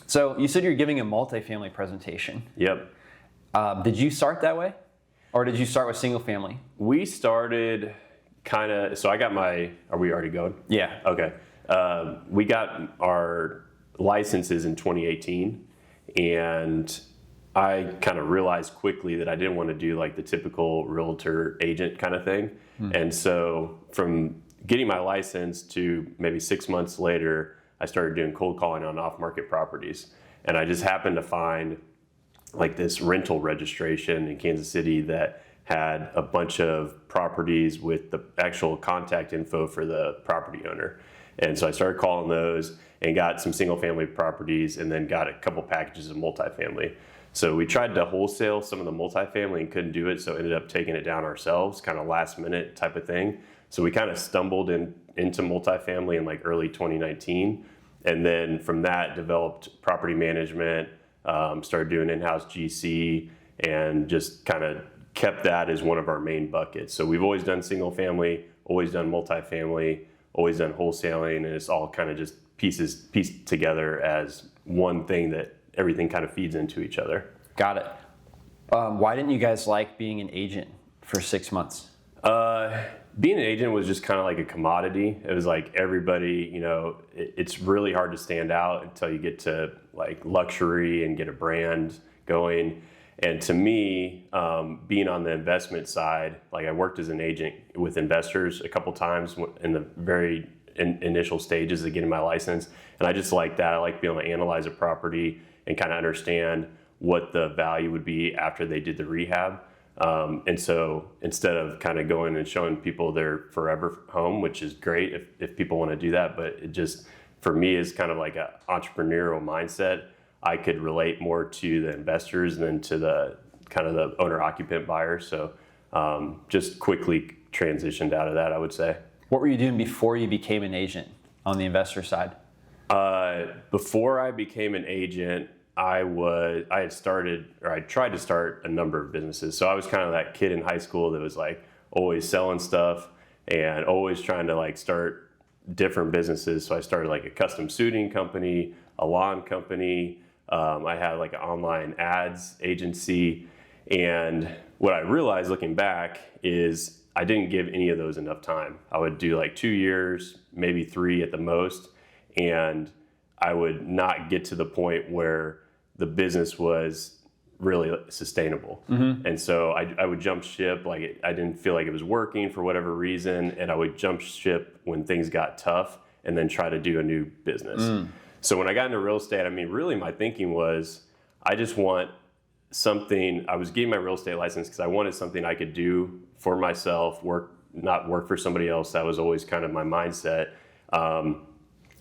So you said you're giving a multifamily presentation. Yep. Did you start that way? Or did you start with single family? We started so I got are we already going? Yeah. Okay. We got our licenses in 2018, and I kind of realized quickly that I didn't want to do like the typical realtor agent kind of thing. And so from getting my license to maybe 6 months later, I started doing cold calling on off-market properties. And I just happened to find like this rental registration in Kansas City that had a bunch of properties with the actual contact info for the property owner. And so I started calling those and got some single family properties, and then got a couple packages of multifamily. So we tried to wholesale some of the multifamily and couldn't do it, so ended up taking it down ourselves, kind of last minute type of thing. So we kind of stumbled into multifamily in like early 2019. And then from that developed property management, started doing in-house GC, and just kind of kept that as one of our main buckets. So we've always done single family, always done multifamily, always done wholesaling, and it's all kind of just pieced together as one thing that everything kind of feeds into each other. Got it. Why didn't you guys like being an agent for 6 months? Being an agent was just kind of like a commodity. It was like everybody, it's really hard to stand out until you get to like luxury and get a brand going. And to me, being on the investment side, like I worked as an agent with investors a couple times in the very initial stages of getting my license. And I just like that. I like being able to analyze a property and kind of understand what the value would be after they did the rehab. And so instead of kind of going and showing people their forever home, which is great if people want to do that, but it just, for me, is kind of like an entrepreneurial mindset. I could relate more to the investors than to the kind of the owner-occupant buyers. So just quickly transitioned out of that, I would say. What were you doing before you became an agent on the investor side? Before I became an agent, I tried to start a number of businesses. So I was kind of that kid in high school that was like always selling stuff and always trying to like start different businesses. So I started like a custom suiting company, a lawn company. I had like an online ads agency. And what I realized looking back is I didn't give any of those enough time. I would do like 2 years, maybe 3 at the most. And I would not get to the point where the business was really sustainable. Mm-hmm. And so I would jump ship, like I didn't feel like it was working for whatever reason, and I would jump ship when things got tough and then try to do a new business. So when I got into real estate, I mean, really my thinking was, I just want something. I was getting my real estate license because I wanted something I could do for myself, not work for somebody else. That was always kind of my mindset.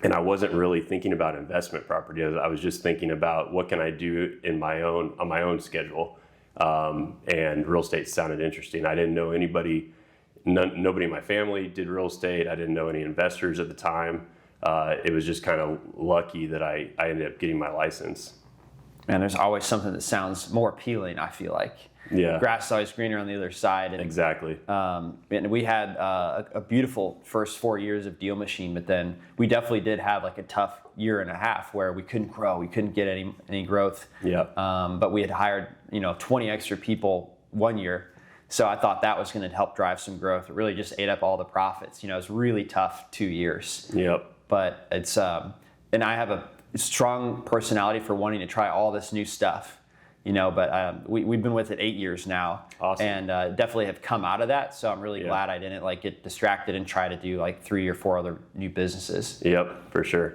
And I wasn't really thinking about investment property. I was just thinking about what can I do on my own schedule. And real estate sounded interesting. I didn't know anybody. Nobody in my family did real estate. I didn't know any investors at the time. It was just kind of lucky that I ended up getting my license. Man, there's always something that sounds more appealing, I feel like. Yeah. Grass is always greener on the other side. And, exactly. And we had a beautiful first 4 years of DealMachine, but then we definitely did have like a tough year and a half where we couldn't grow. We couldn't get any growth. Yep. But we had hired 20 extra people 1 year. So I thought that was going to help drive some growth. It really just ate up all the profits. It was really tough 2 years. Yep. But it's, and I have a strong personality for wanting to try all this new stuff. But we've been with it 8 years now. Awesome. And definitely have come out of that. So I'm really glad I didn't get distracted and try to do 3 or 4 other new businesses. Yep, for sure.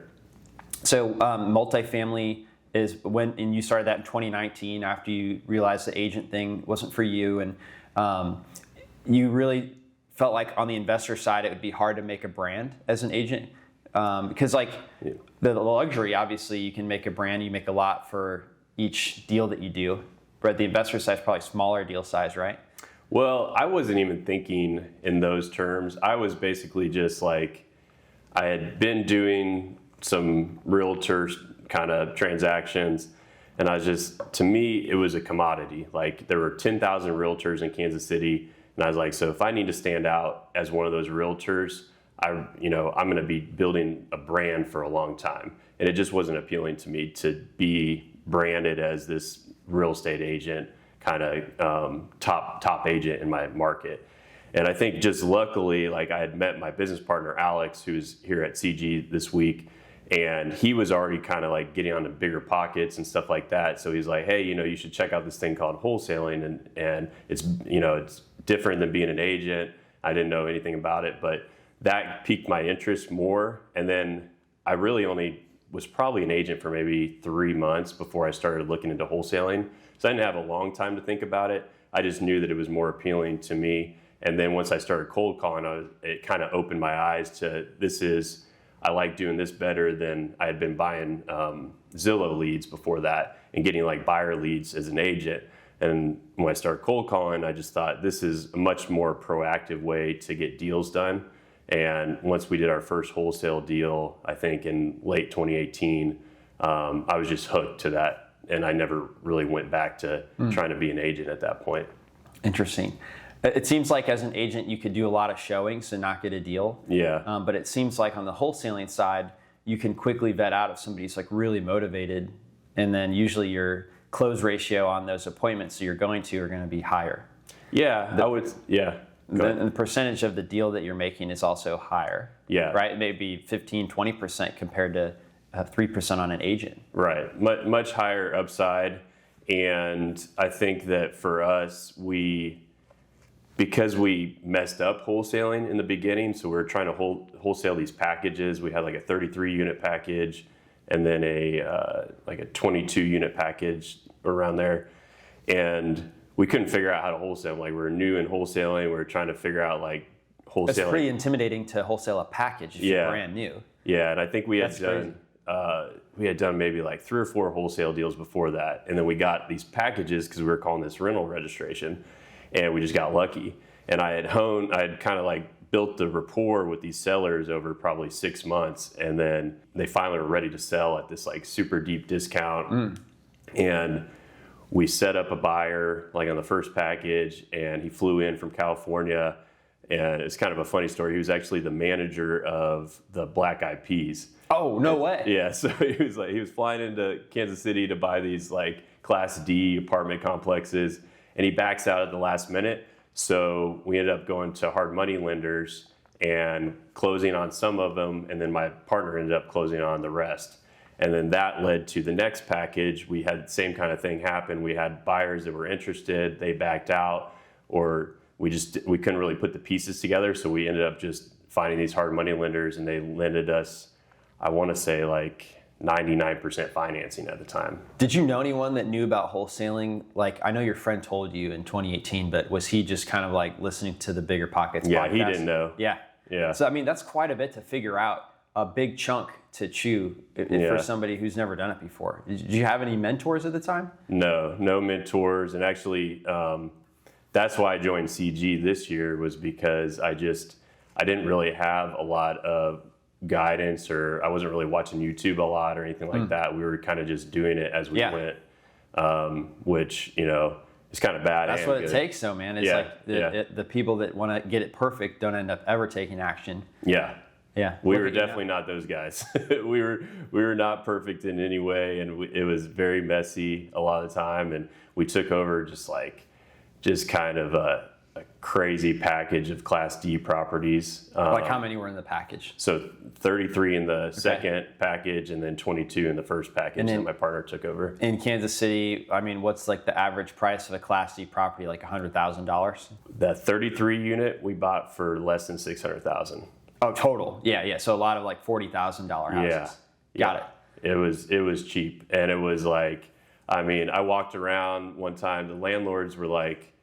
So multifamily is and you started that in 2019 after you realized the agent thing wasn't for you, and you really felt like on the investor side it would be hard to make a brand as an agent because the luxury, obviously you can make a brand, you make a lot for each deal that you do, but the investor side is probably smaller deal size, right? Well, I wasn't even thinking in those terms. I was basically just like, I had been doing some realtor kind of transactions, and I was just, to me, it was a commodity. Like there were 10,000 realtors in Kansas City, and I was like, so if I need to stand out as one of those realtors, I'm going to be building a brand for a long time. and it just wasn't appealing to me to be branded as this real estate agent, kind of top agent in my market. And I think just luckily, like I had met my business partner, Alex, who's here at CG this week, and he was already kind of like getting on the bigger pockets and stuff like that. So he's like, hey, you should check out this thing called wholesaling, and it's, it's different than being an agent. I didn't know anything about it, but that piqued my interest more. And then I really only was probably an agent for maybe 3 months before I started looking into wholesaling. So I didn't have a long time to think about it. I just knew that it was more appealing to me. And then once I started cold calling, it kind of opened my eyes to I like doing this better than I had been buying Zillow leads before that and getting like buyer leads as an agent. And when I started cold calling, I just thought this is a much more proactive way to get deals done. And once we did our first wholesale deal, I think in late 2018, I was just hooked to that. And I never really went back to trying to be an agent at that point. Interesting. It seems like as an agent, you could do a lot of showings and not get a deal. Yeah. But it seems like on the wholesaling side, you can quickly vet out if somebody's like really motivated, and then usually your close ratio on those appointments that you're going to are going to be higher. Yeah, The percentage of the deal that you're making is also higher. Yeah. Right? It may be 15, 20% compared to 3% on an agent. Right. Much higher upside. And I think that for us, because we messed up wholesaling in the beginning, so we were trying to wholesale these packages. We had like a 33 unit package and then like a 22 unit package around there. And we couldn't figure out how to wholesale. Like we were new in wholesaling. We were trying to figure out like wholesaling. It's pretty intimidating to wholesale a package if you're brand new. Yeah, and I think we had done maybe like 3 or 4 wholesale deals before that. And then we got these packages because we were calling this rental registration. And we just got lucky. And I had kind of like built the rapport with these sellers over probably 6 months. And then they finally were ready to sell at this like super deep discount. And we set up a buyer like on the first package, and he flew in from California. And it's kind of a funny story. He was actually the manager of the Black Eyed Peas. Oh, no way. Yeah, so he was flying into Kansas City to buy these like Class D apartment complexes. And he backs out at the last minute. So we ended up going to hard money lenders and closing on some of them. And then my partner ended up closing on the rest. And then that led to the next package. We had the same kind of thing happen. We had buyers that were interested. They backed out, or we couldn't really put the pieces together. So we ended up just finding these hard money lenders, and they lended us, I want to say like 99% financing at the time. Did you know anyone that knew about wholesaling? Like, I know your friend told you in 2018, but was he just kind of like listening to the Bigger Pockets Yeah, podcast? he didn't know. Yeah. So, I mean, that's quite a bit to figure out, a big chunk to chew for somebody who's never done it before. Did you have any mentors at the time? No mentors. And actually, that's why I joined CG this year, was because I didn't really have a lot of guidance, or I wasn't really watching YouTube a lot or anything like that. We were kind of just doing it as we went, which, is kind of bad. That's what it takes though, man. It's the people that want to get it perfect don't end up ever taking action. Yeah. Yeah. We were definitely not those guys. we were not perfect in any way. And it was very messy a lot of the time. And we took over just kind of a crazy package of Class D properties. Like how many were in the package? So 33 in the second package, and then 22 in the first package that my partner took over. In Kansas City, I mean, what's like the average price of a Class D property? Like $100,000? That 33 unit we bought for less than $600,000. Oh, total. Yeah. So a lot of like $40,000 houses. Got it. It was cheap, and it was like, I mean, I walked around one time. The landlords were like,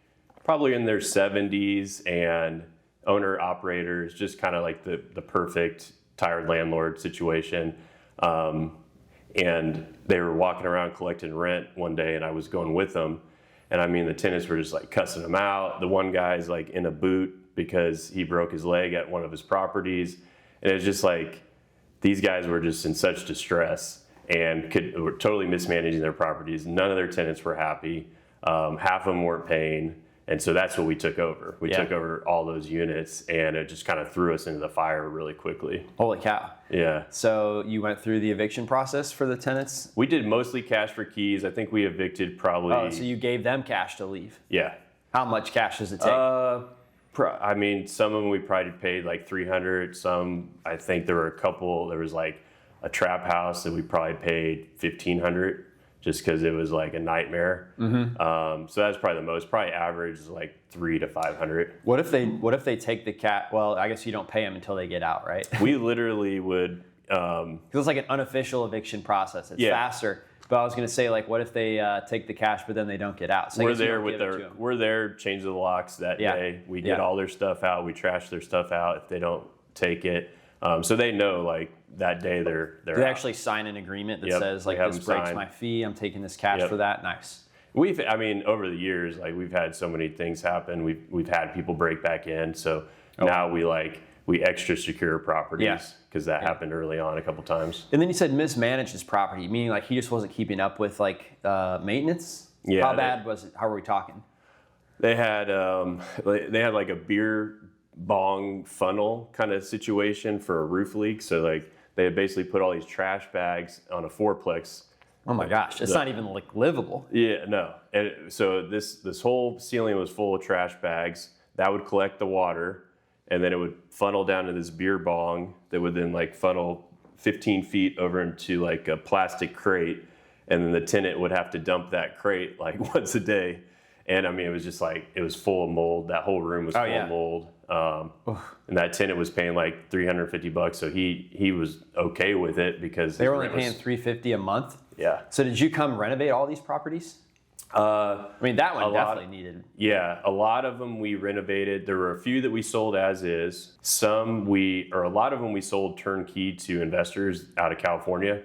probably in their 70s, and owner operators, just kind of like the perfect tired landlord situation. And they were walking around collecting rent one day, and I was going with them. And I mean, the tenants were just like cussing them out. The one guy's like in a boot because he broke his leg at one of his properties. And it was just like, these guys were just in such distress and were totally mismanaging their properties. None of their tenants were happy. Half of them weren't paying. And so that's what we took over. We Yeah. took over all those units, and it just kind of threw us into the fire really quickly. Holy cow. Yeah. So you went through the eviction process for the tenants? We did mostly cash for keys. I think we evicted probably. Oh, so you gave them cash to leave. Yeah. How much cash does it take? I mean, some of them we probably paid like $300. Some, I think there were a couple. There was like a trap house that we probably paid $1,500 just because it was like a nightmare. So that's probably the most. Probably average is like $300 to $500. What if they take the cat? Well, I guess you don't pay them until they get out, right? We literally would. Feels like an unofficial eviction process. It's Yeah. faster. But I was going to say, like, what if they take the cash, but then they don't get out? So I We're guess you there don't with give it to their. 'em. We're there, change the locks that Yeah. day. We get Yeah. all their stuff out. We trash their stuff out if they don't take it. So they know like that day they're They out. actually sign an agreement that Yep, says, we like, have this them breaks sign. my fee. I'm taking this cash Yep. for that. Nice. I mean, over the years, like we've had so many things happen. We've had people break back in. So now we extra secure Yeah. properties because that happened early on a couple times. And then you said mismanaged his property, meaning like he just wasn't keeping up with like maintenance. Yeah, How bad was it? How are we talking? They had like a beer bong funnel kind of situation for a roof leak. So like they had basically put all these trash bags on a fourplex. Oh my gosh, it's not even like livable. Yeah, no. And so this whole ceiling was full of trash bags that would collect the water, and then it would funnel down to this beer bong that would then like funnel 15 feet over into like a plastic crate, and then the tenant would have to dump that crate like once a day. And I mean, it was just like, it was full of mold. That whole room was full yeah. of mold. And that tenant was paying like $350, so he was okay with it because They his were only rent was- paying $350 a month. Yeah. So did you come renovate all these properties? I mean, that one definitely needed. Yeah, a lot of them we renovated. There were a few that we sold as is. A lot of them we sold turnkey to investors out of California.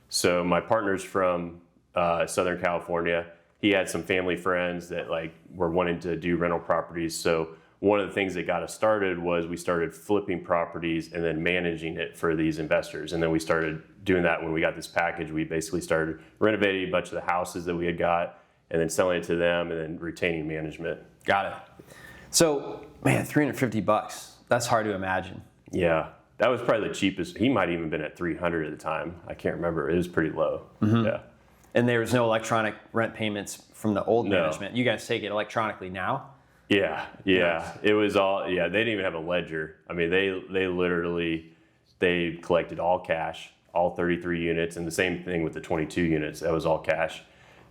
So my partner's from Southern California. He had some family friends that like were wanting to do rental properties. So one of the things that got us started was we started flipping properties and then managing it for these investors. And then we started doing that when we got this package. We basically started renovating a bunch of the houses that we had got and then selling it to them and then retaining management. Got it. So, man, $350. That's hard to imagine. Yeah, that was probably the cheapest. He might even been at 300 at the time. I can't remember. It was pretty low. Yeah. And there was no electronic rent payments from the old No. management. You guys take it electronically now? Yeah. It was all. Yeah, they didn't even have a ledger. I mean, they literally collected all cash, all 33 units, and the same thing with the 22 units. That was all cash.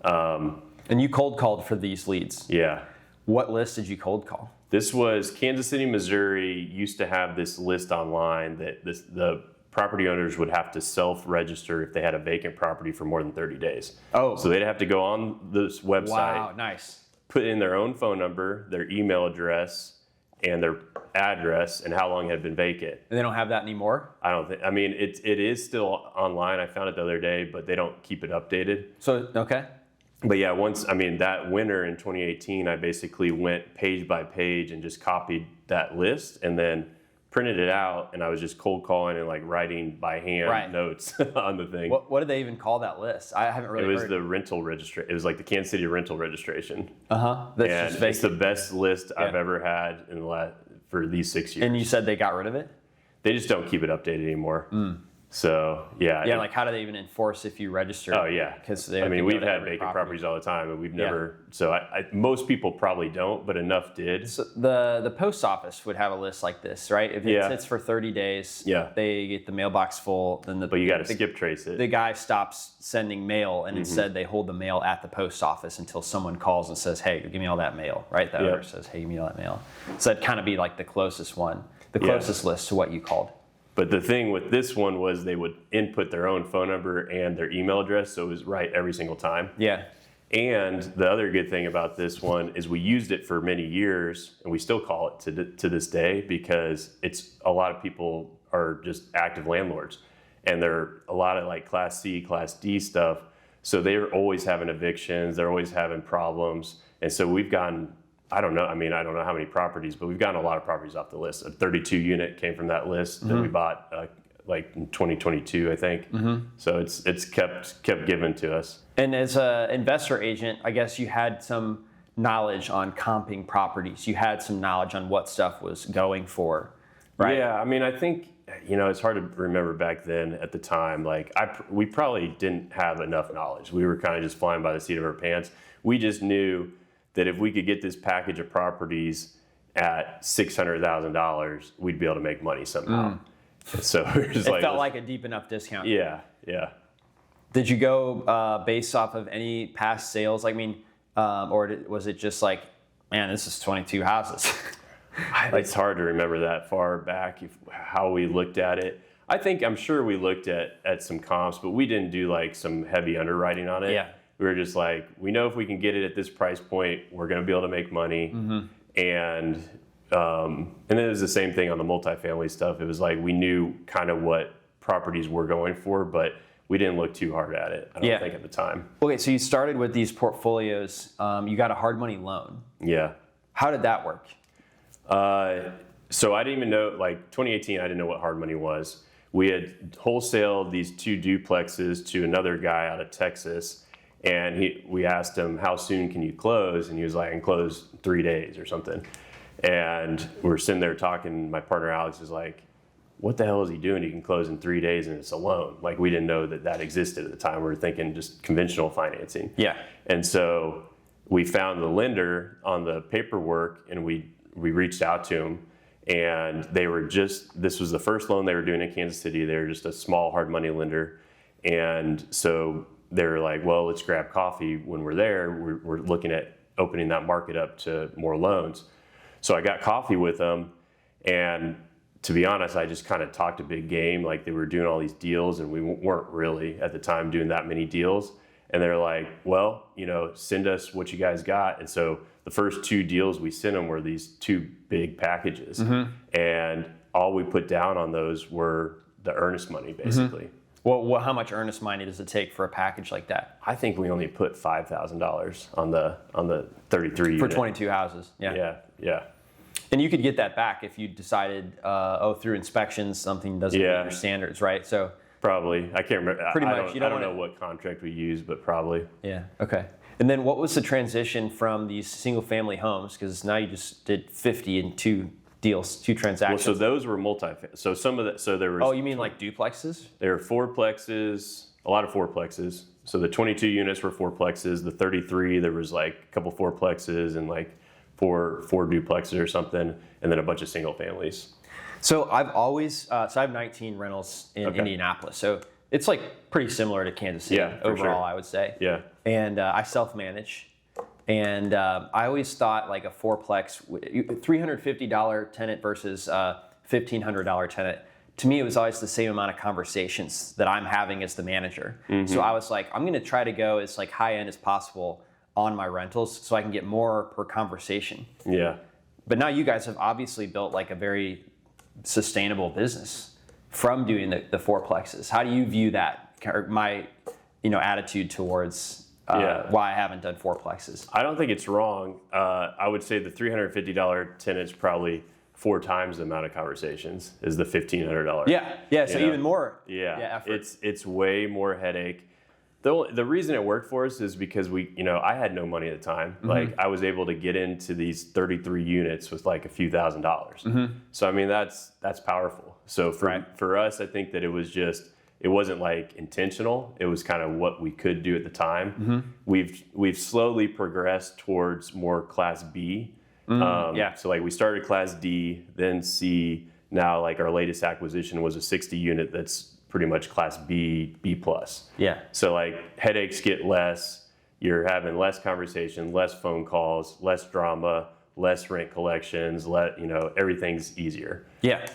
And you cold called for these leads. Yeah. What list did you cold call? This was Kansas City, Missouri used to have this list online that the property owners would have to self-register if they had a vacant property for more than 30 days. Oh. So they'd have to go on this website, Wow, nice. put in their own phone number, their email address, and their address, and how long it had been vacant. And they don't have that anymore? I mean, it is still online. I found it the other day, but they don't keep it updated. So, okay. But yeah, that winter in 2018, I basically went page by page and just copied that list and then printed it out, and I was just cold calling and like writing by hand notes on the thing. What did they even call that list? I haven't really It was heard. the rental registration. It was like the Kansas City rental registration. That's And just it's the vacant. best list I've ever had for these 6 years. And you said they got rid of it? They just don't keep it updated anymore. So yeah. Yeah, like how do they even enforce if you register? Oh yeah, Because we've had vacant properties all the time, and we've never. So most people probably don't, but enough did. So the post office would have a list like this, right? If it sits for 30 days, they get the mailbox full. Then But you got to skip trace it. The guy stops sending mail, and instead they hold the mail at the post office until someone calls and says, "Hey, give me all that mail." Right? The owner says, "Hey, give me all that mail." So that'd kind of be like the closest one, the closest list to what you called. But the thing with this one was they would input their own phone number and their email address, so it was right every single time. Yeah. And the other good thing about this one is we used it for many years, and we still call it to this day because a lot of people are just active landlords, and they're a lot of like Class C, Class D stuff. So they're always having evictions, they're always having problems, and so we've gotten. I don't know how many properties, but we've gotten a lot of properties off the list. A 32 unit came from that list that we bought like in 2022, I think. So it's kept given to us. And as an investor agent, I guess you had some knowledge on comping properties. You had some knowledge on what stuff was going for, right? Yeah, I mean, I think, it's hard to remember back then at the time. Like, we probably didn't have enough knowledge. We were kind of just flying by the seat of our pants. We just knew that if we could get this package of properties at $600,000, we'd be able to make money somehow. So it felt like a deep enough discount. Yeah. Did you go based off of any past sales? Or was it just like, man, this is 22 houses? It's hard to remember that far back how we looked at it. I'm sure we looked at some comps, but we didn't do like some heavy underwriting on it. Yeah. We were just like, we know if we can get it at this price point, we're going to be able to make money. And then it was the same thing on the multifamily stuff. It was like we knew kind of what properties we're going for, but we didn't look too hard at it, I don't think, at the time. Okay, so you started with these portfolios. You got a hard money loan. Yeah. How did that work? So I didn't even know, like 2018, I didn't know what hard money was. We had wholesaled these 2 duplexes to another guy out of Texas, and we asked him, how soon can you close? And he was like, I can close 3 days or something. And we were sitting there talking, my partner Alex is like, what the hell is he doing? He can close in 3 days and it's a loan. Like, we didn't know that existed at the time. We were thinking just conventional financing. Yeah. And so we found the lender on the paperwork, and we reached out to him, and this was the first loan they were doing in Kansas City. They were just a small hard money lender. And so they were like, well, let's grab coffee when we're there. We're looking at opening that market up to more loans. So I got coffee with them, and to be honest, I just kind of talked a big game. Like, they were doing all these deals, and we weren't really at the time doing that many deals. And they're like, well, send us what you guys got. And so the first 2 deals we sent them were these 2 big packages. And all we put down on those were the earnest money, basically. Well, how much earnest money does it take for a package like that? I think we only put $5,000 on the 33 for unit. 22 houses. Yeah. And you could get that back if you decided, through inspections, something doesn't meet your standards, right? So probably. I can't remember. Pretty much. I don't know what contract we used, but probably. Yeah. Okay. And then what was the transition from these single-family homes? Because now you just did 50 in 2 deals, 2 transactions. Well, so those were multi-family. So some of that. So there was. Oh, you mean like duplexes? There were 4plexes, a lot of 4plexes. So the 22 units were 4plexes. The 33, there was like a couple 4plexes and like four duplexes or something, and then a bunch of single families. So I've always, I have 19 rentals in Indianapolis. So it's like pretty similar to Kansas City overall, I would say. Yeah. And I self-manage. And I always thought like a 4plex, $350 tenant versus $1,500 tenant. To me, it was always the same amount of conversations that I'm having as the manager. So I was like, I'm going to try to go as like high end as possible on my rentals so I can get more per conversation. Yeah. But now you guys have obviously built like a very sustainable business from doing the 4plexes. How do you view that? Or my attitude towards why I haven't done 4plexes? I don't think it's wrong. I would say the $350 tenant's probably 4 times the amount of conversations is the $1,500. Yeah. So even more. Effort. It's way more headache. The reason it worked for us is because I had no money at the time. Like, I was able to get into these 33 units with like a few $1,000s. So I mean, that's powerful. So for us, I think that it wasn't like intentional. It was kind of what we could do at the time. We've slowly progressed towards more Class B. So like we started Class D, then C. Now like our latest acquisition was a 60 unit that's pretty much Class B, B+. Yeah. So like headaches get less. You're having less conversation, less phone calls, less drama, less rent collections. Everything's easier. Yeah.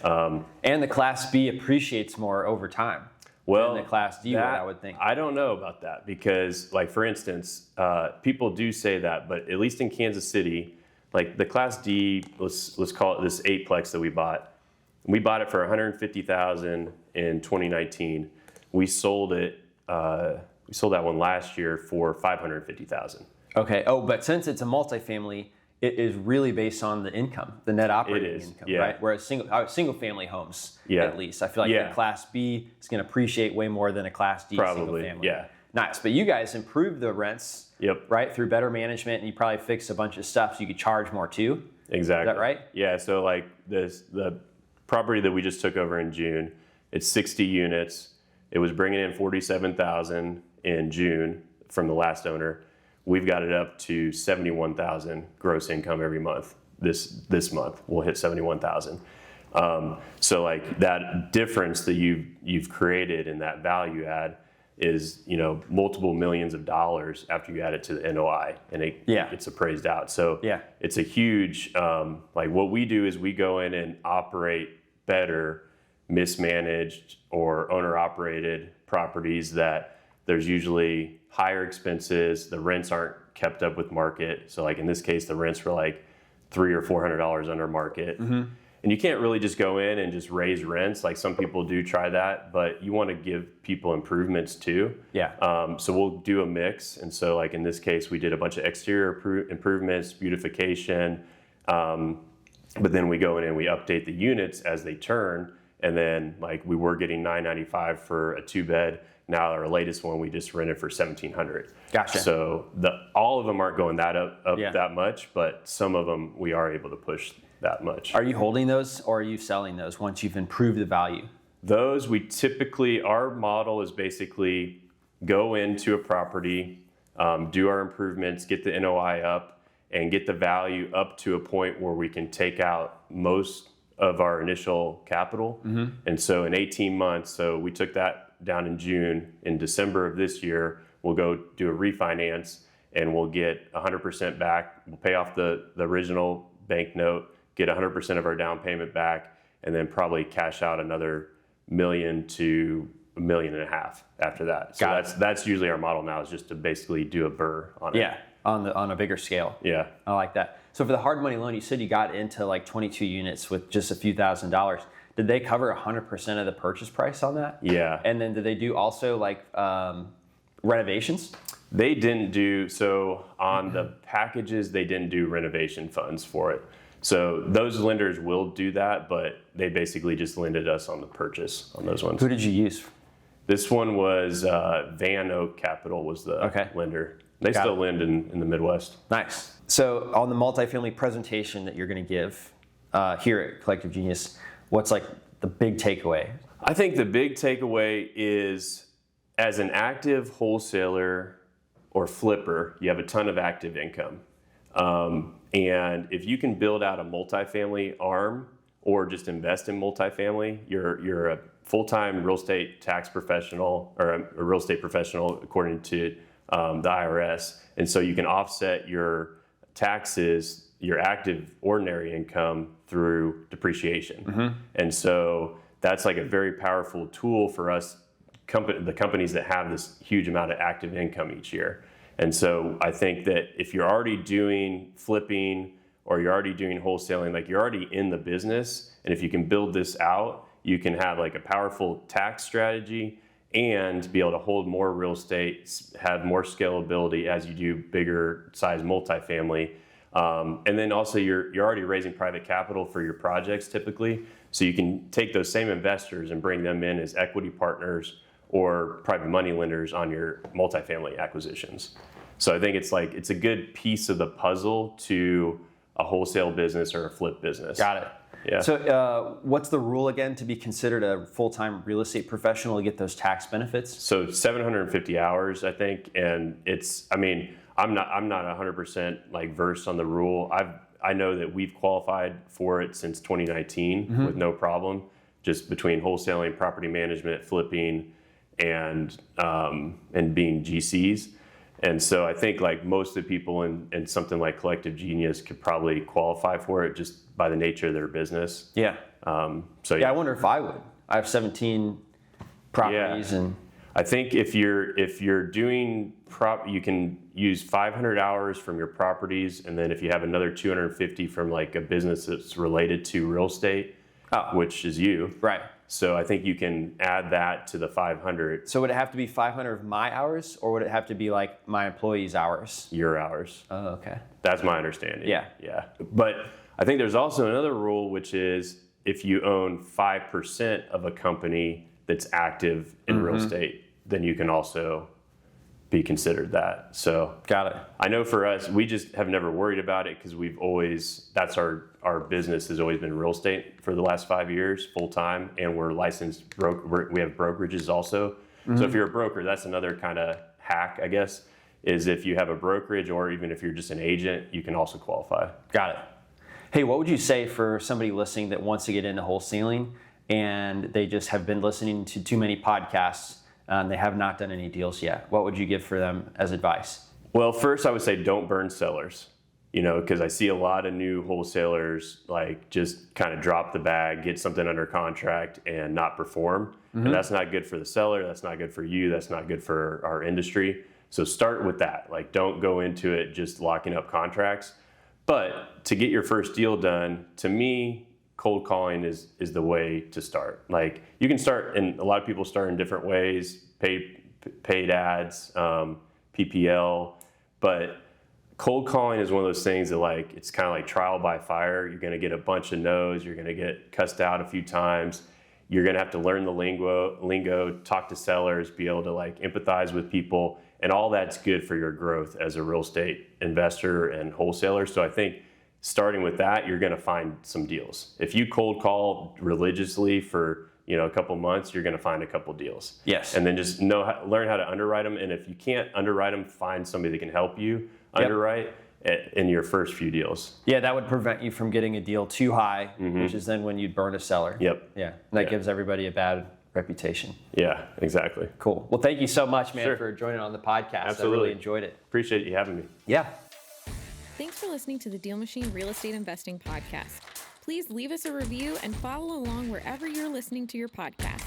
And the Class B appreciates more over time. Well, than the Class D, I would think. I don't know about that because, like, for instance, people do say that, but at least in Kansas City, like the Class D, let's call it this 8plex that we bought. We bought it for $150,000 in 2019. We sold it. We sold that one last year for $550,000. Okay. Oh, but since it's a multifamily, it is really based on the income, the net operating income, right? Whereas single family homes, at least, I feel like the Class B is going to appreciate way more than a Class D single family. Yeah. Nice. But you guys improved the rents, Yep. right, through better management, and you probably fixed a bunch of stuff so you could charge more too. Exactly. Is that right? Yeah. So like the property that we just took over in June, it's 60 units. It was bringing in 47,000 in June from the last owner. We've got it up to 71,000 gross income every month. This month we'll hit 71,000. So like that difference that you've created in that value add is, you know, multiple millions of dollars after you add it to the NOI, and it gets appraised out. So it's a huge, like what we do is we go in and operate better mismanaged or owner operated properties that there's usually higher expenses. The rents aren't kept up with market. So like in this case, the rents were like $300 or $400 under market. And you can't really just go in and just raise rents. Like some people do try that, but you want to give people improvements too. So we'll do a mix. And so like in this case, we did a bunch of exterior improvements, beautification. But then we go in and we update the units as they turn. And then like we were getting $995 for a 2-bed. Now our latest one we just rented for $1,700. Gotcha. So all of them aren't going up that much, but some of them we are able to push that much. Are you holding those or are you selling those once you've improved the value? Those we typically, our model is basically go into a property, do our improvements, get the NOI up, and get the value up to a point where we can take out most of our initial capital. And so in 18 months, so we took that down in June. In December of this year, we'll go do a refinance and we'll get 100% back. We'll pay off the original bank note, get 100% of our down payment back, and then probably cash out another $1 million to $1.5 million after that. So that's usually our model now, is just to basically do a burr on it. Yeah, on a bigger scale. Yeah. I like that. So for the hard money loan, you said you got into like 22 units with just a few $1,000s. Did they cover 100% of the purchase price on that? Yeah. And then did they do also like renovations? They didn't do, so on the packages, they didn't do renovation funds for it. So those lenders will do that, but they basically just lended us on the purchase on those ones. Who did you use? This one was Van Oak Capital was the lender. They still lend in the Midwest. Nice. So on the multifamily presentation that you're going to give here at Collective Genius, what's like the big takeaway? I think the big takeaway is, as an active wholesaler or flipper, you have a ton of active income. And if you can build out a multifamily arm or just invest in multifamily, you're a full-time real estate tax professional, or a real estate professional according to the IRS. And so you can offset your taxes, your active ordinary income, through depreciation. And so that's like a very powerful tool for us, the companies that have this huge amount of active income each year. And so I think that if you're already doing flipping or you're already doing wholesaling, like you're already in the business, and if you can build this out, you can have like a powerful tax strategy and be able to hold more real estate, have more scalability as you do bigger size multifamily. And then also you're already raising private capital for your projects typically. So you can take those same investors and bring them in as equity partners or private money lenders on your multifamily acquisitions. So I think it's a good piece of the puzzle to a wholesale business or a flip business. Got it. Yeah. So what's the rule again to be considered a full-time real estate professional to get those tax benefits? So 750 hours, I think, and I'm not 100% like versed on the rule. I know that we've qualified for it since 2019 with no problem, just between wholesaling, property management, flipping, and being GCs. And so I think like most of the people in something like Collective Genius could probably qualify for it just by the nature of their business. Yeah. I wonder if I would. I have 17 properties and I think if you're doing you can use 500 hours from your properties, and then if you have another 250 from like a business that's related to real estate, which is you. Right. So I think you can add that to the 500. So would it have to be 500 of my hours, or would it have to be like my employees' hours? Your hours. Oh, okay. That's my understanding. Yeah. Yeah. But I think there's also another rule, which is if you own 5% of a company that's active in real estate, then you can also be considered that. So Got it. I know for us, we just have never worried about it because that's our business has always been real estate for the last 5 years, full time, and we're licensed we have brokerages also. So if you're a broker, that's another kind of hack, I guess, is if you have a brokerage or even if you're just an agent, you can also qualify. Got it. Hey, what would you say for somebody listening that wants to get into wholesaling and they just have been listening to too many podcasts, they have not done any deals yet? What would you give for them as advice? Well, first I would say don't burn sellers, because I see a lot of new wholesalers like just kind of drop the bag, get something under contract and not perform. And that's not good for the seller. That's not good for you. That's not good for our industry. So start with that. Like, don't go into it just locking up contracts. But to get your first deal done, to me, cold calling is the way to start. Like, you can start, and a lot of people start in different ways, paid ads, PPL, but cold calling is one of those things that, like, it's kind of like trial by fire. You're going to get a bunch of no's. You're going to get cussed out a few times. You're going to have to learn the lingo, talk to sellers, be able to like empathize with people, and all that's good for your growth as a real estate investor and wholesaler. So I think starting with that, you're going to find some deals. If you cold call religiously for a couple months, you're going to find a couple deals. Yes. And then just learn how to underwrite them. And if you can't underwrite them, find somebody that can help you underwrite in your first few deals. Yeah, that would prevent you from getting a deal too high, which is then when you'd burn a seller. Yep. Yeah, and that gives everybody a bad reputation. Yeah, exactly. Cool. Well, thank you so much, man, Sure. for joining on the podcast. Absolutely. I really enjoyed it. Appreciate you having me. Yeah. Thanks for listening to the DealMachine Real Estate Investing Podcast. Please leave us a review and follow along wherever you're listening to your podcast.